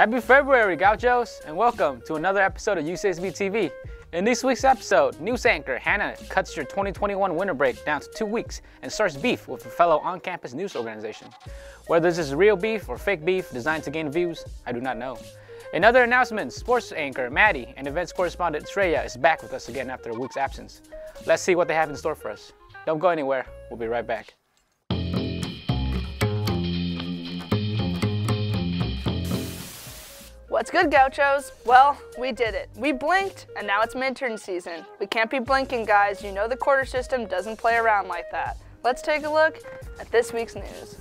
Happy February, Gauchos, and welcome to another episode of UCSB TV. In this week's episode, news anchor Hannah cuts your 2021 winter break down to 2 weeks and starts beef with a fellow on-campus news organization. Whether this is real beef or fake beef designed to gain views, I do not know. In other announcements, sports anchor Maddie and events correspondent Shreya is back with us again after a week's absence. Let's see what they have in store for us. Don't go anywhere, we'll be right back. What's good, Gauchos? Well, we did it. We blinked, and now it's midterm season. We can't be blinking, guys. You know the quarter system doesn't play around like that. Let's take a look at this week's news.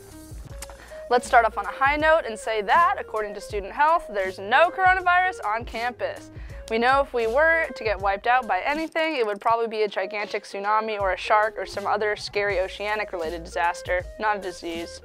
Let's start off on a high note and say that, according to Student Health, there's no coronavirus on campus. We know if we were to get wiped out by anything, it would probably be a gigantic tsunami or a shark or some other scary oceanic-related disaster, not a disease.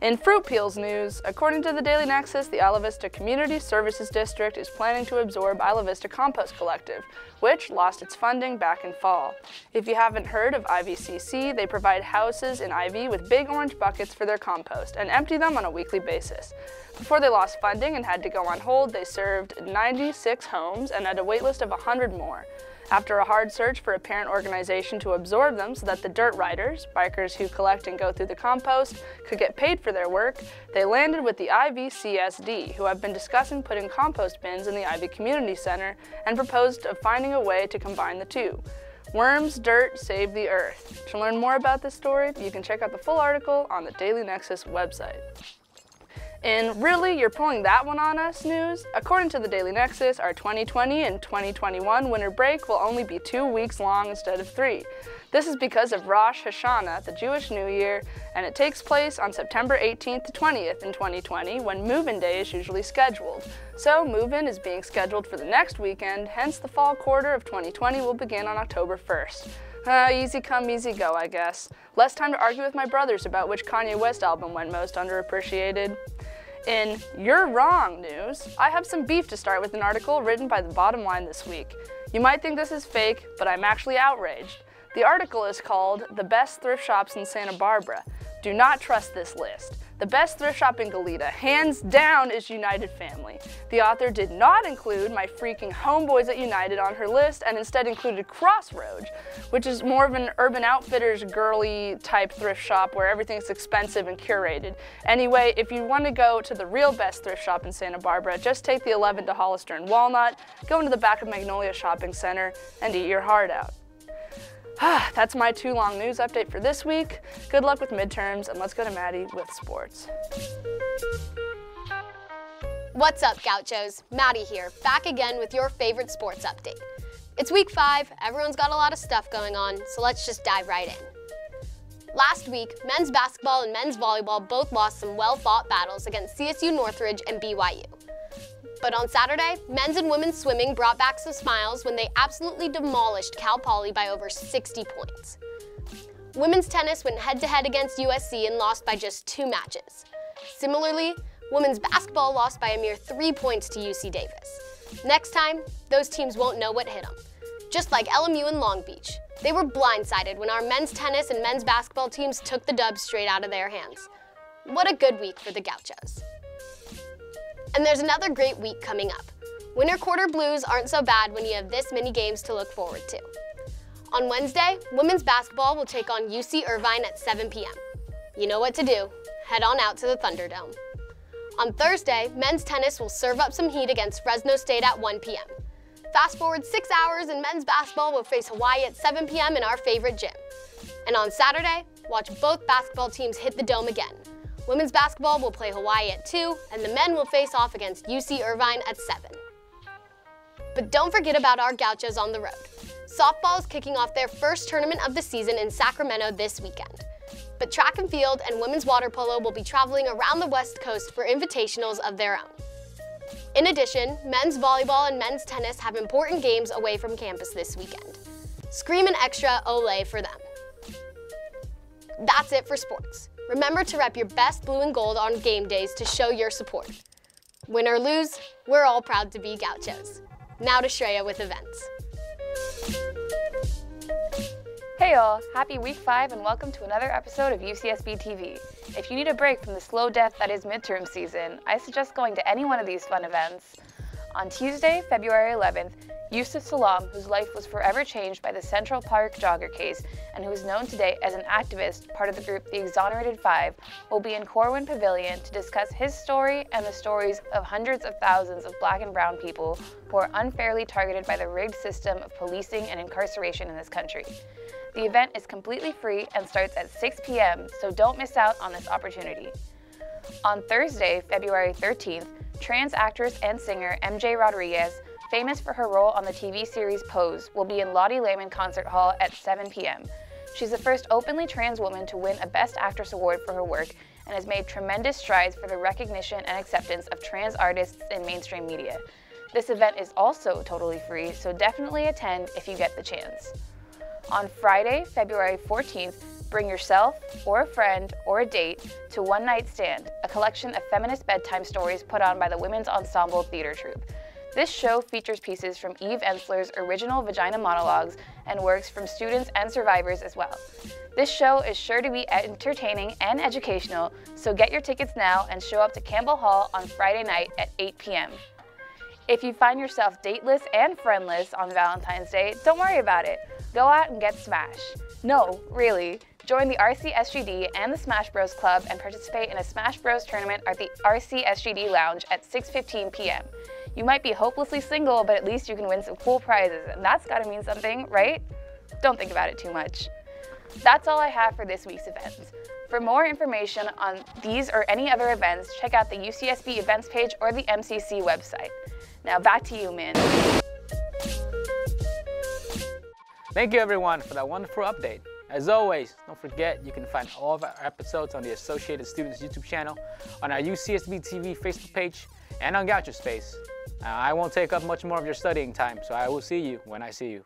In Fruit Peels news, according to the Daily Nexus, the Isla Vista Community Services District is planning to absorb Isla Vista Compost Collective, which lost its funding back in fall. If you haven't heard of IVCC, they provide houses in IV with big orange buckets for their compost and empty them on a weekly basis. Before they lost funding and had to go on hold, they served 96 homes and had a waitlist of 100 more. After a hard search for a parent organization to absorb them so that the dirt riders, bikers who collect and go through the compost, could get paid for their work, they landed with the IVCSD, who have been discussing putting compost bins in the Ivy Community Center and proposed of finding a way to combine the two. Worms, dirt, save the earth. To learn more about this story, you can check out the full article on the Daily Nexus website. In Really, You're Pulling That One on Us news, according to the Daily Nexus, our 2020 and 2021 winter break will only be 2 weeks long instead of 3. This is because of Rosh Hashanah, the Jewish New Year, and it takes place on September 18th to 20th in 2020, when move-in day is usually scheduled. So move-in is being scheduled for the next weekend, hence the fall quarter of 2020 will begin on October 1st. Easy come, easy go, I guess. Less time to argue with my brothers about which Kanye West album went most underappreciated. In You're Wrong news, I have some beef to start with an article written by The Bottom Line this week. You might think this is fake, but I'm actually outraged. The article is called The Best Thrift Shops in Santa Barbara. Do not trust this list. The best thrift shop in Goleta, hands down, is United Family. The author did not include my freaking homeboys at United on her list and instead included Crossroads, which is more of an Urban Outfitters girly type thrift shop where everything's expensive and curated. Anyway, if you want to go to the real best thrift shop in Santa Barbara, just take the 11 to Hollister and Walnut, go into the back of Magnolia Shopping Center, and eat your heart out. That's my too long news update for this week. Good luck with midterms, and let's go to Maddie with sports. What's up, Gauchos? Maddie here, back again with your favorite sports update. It's week 5, everyone's got a lot of stuff going on, so let's just dive right in. Last week, men's basketball and men's volleyball both lost some well-fought battles against CSU Northridge and BYU. But on Saturday, men's and women's swimming brought back some smiles when they absolutely demolished Cal Poly by over 60 points. Women's tennis went head-to-head against USC and lost by just 2 matches. Similarly, women's basketball lost by a mere 3 points to UC Davis. Next time, those teams won't know what hit them. Just like LMU and Long Beach, they were blindsided when our men's tennis and men's basketball teams took the dub straight out of their hands. What a good week for the Gauchos. And there's another great week coming up. Winter quarter blues aren't so bad when you have this many games to look forward to. On Wednesday, women's basketball will take on UC Irvine at 7 p.m. You know what to do. Head on out to the Thunderdome. On Thursday, men's tennis will serve up some heat against Fresno State at 1 p.m. Fast forward 6 hours and men's basketball will face Hawaii at 7 p.m. in our favorite gym. And on Saturday, watch both basketball teams hit the dome again. Women's basketball will play Hawaii at 2, and the men will face off against UC Irvine at 7. But don't forget about our Gauchos on the road. Softball is kicking off their first tournament of the season in Sacramento this weekend. But track and field and women's water polo will be traveling around the West Coast for invitationals of their own. In addition, men's volleyball and men's tennis have important games away from campus this weekend. Scream an extra Olé for them. That's it for sports. Remember to rep your best blue and gold on game days to show your support. Win or lose, we're all proud to be Gauchos. Now to Shreya with events. Hey all, happy week 5 and welcome to another episode of UCSB TV. If you need a break from the slow death that is midterm season, I suggest going to any one of these fun events. On Tuesday, February 11th, Yusuf Salam, whose life was forever changed by the Central Park jogger case and who is known today as an activist, part of the group The Exonerated Five, will be in Corwin Pavilion to discuss his story and the stories of hundreds of thousands of black and brown people who are unfairly targeted by the rigged system of policing and incarceration in this country. The event is completely free and starts at 6 p.m., so don't miss out on this opportunity. On Thursday, February 13th, trans actress and singer MJ Rodriguez, famous for her role on the TV series Pose, will be in Lottie Lehman Concert Hall at 7 p.m. She's the first openly trans woman to win a Best Actress award for her work and has made tremendous strides for the recognition and acceptance of trans artists in mainstream media. This event is also totally free, so definitely attend if you get the chance. On Friday, February 14th, bring yourself, or a friend, or a date to One Night Stand, a collection of feminist bedtime stories put on by the Women's Ensemble Theater Troupe. This show features pieces from Eve Ensler's original Vagina monologues and works from students and survivors as well. This show is sure to be entertaining and educational, so get your tickets now and show up to Campbell Hall on Friday night at 8 p.m. If you find yourself dateless and friendless on Valentine's Day, don't worry about it. Go out and get smashed. No, really. Join the RCSGD and the Smash Bros Club and participate in a Smash Bros tournament at the RCSGD Lounge at 6:15 p.m. You might be hopelessly single, but at least you can win some cool prizes, and that's gotta mean something, right? Don't think about it too much. That's all I have for this week's events. For more information on these or any other events, check out the UCSB events page or the MCC website. Now back to you, Min. Thank you everyone for that wonderful update. As always, don't forget you can find all of our episodes on the Associated Students YouTube channel, on our UCSB TV Facebook page, and on Gaucho Space. I won't take up much more of your studying time, so I will see you when I see you.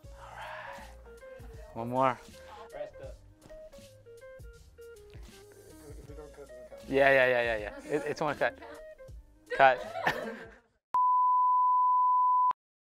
All right. One more. Yeah. It's one cut. Cut.